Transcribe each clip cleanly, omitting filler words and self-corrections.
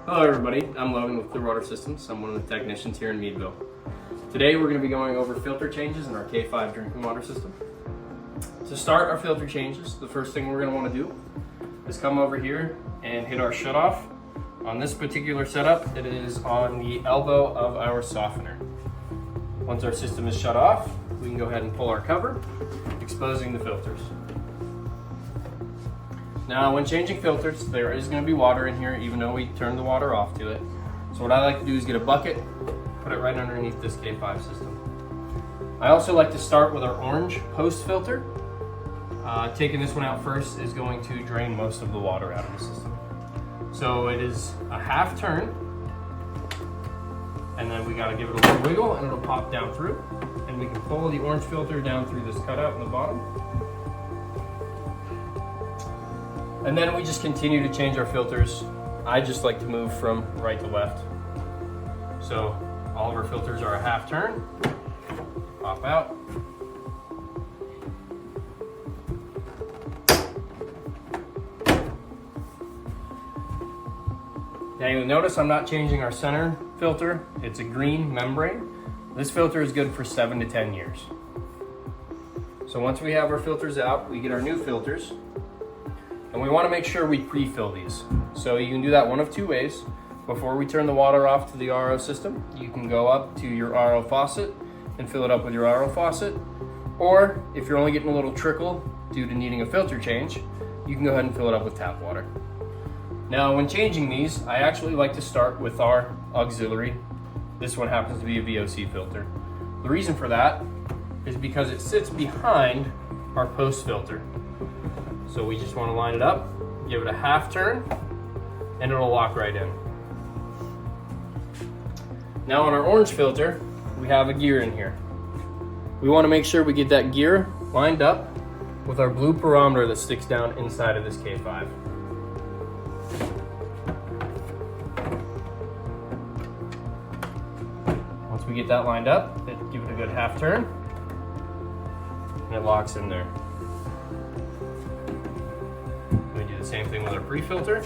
Hello everybody, I'm Logan with Clearwater Systems. I'm one of the technicians here in Meadville. Today we're going to be going over filter changes in our K5 drinking water system. To start our filter changes, the first thing we're going to want to do is come over here and hit our shutoff. On this particular setup, it is on the elbow of our softener. Once our system is shut off, we can go ahead and pull our cover, exposing the filters. Now, when changing filters, there is going to be water in here, even though we turned the water off to it. So what I like to do is get a bucket, put it right underneath this K5 system. I also like to start with our orange post filter. Taking this one out first is going to drain most of the water out of the system. So it is a half turn, and then we got to give it a little wiggle and it'll pop down through. And we can pull the orange filter down through this cutout in the bottom. And then we just continue to change our filters. I just like to move from right to left. So all of our filters are a half turn, pop out. Now you'll notice I'm not changing our center filter. It's a green membrane. This filter is good for 7 to 10 years. So once we have our filters out, we get our new filters. And we want to make sure we pre-fill these. So you can do that one of two ways. Before we turn the water off to the RO system, you can go up to your RO faucet and fill it up with your RO faucet. Or if you're only getting a little trickle due to needing a filter change, you can go ahead and fill it up with tap water. Now when changing these, I actually like to start with our auxiliary. This one happens to be a VOC filter. The reason for that is because it sits behind our post filter. So we just want to line it up, give it a half turn, and it'll lock right in. Now on our orange filter, we have a gear in here. We want to make sure we get that gear lined up with our blue pyrometer that sticks down inside of this K5. Once we get that lined up, give it a good half turn, and it locks in there. We do the same thing with our pre-filter.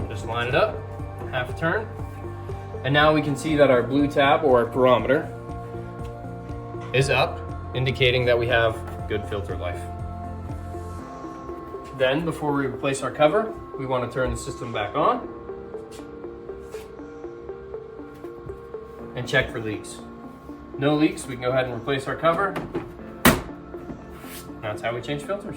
Just line it up, half turn. And now we can see that our blue tab or our pyrometer is up, indicating that we have good filter life. Then before we replace our cover, we want to turn the system back on and check for leaks. No leaks, we can go ahead and replace our cover. That's how we change filters.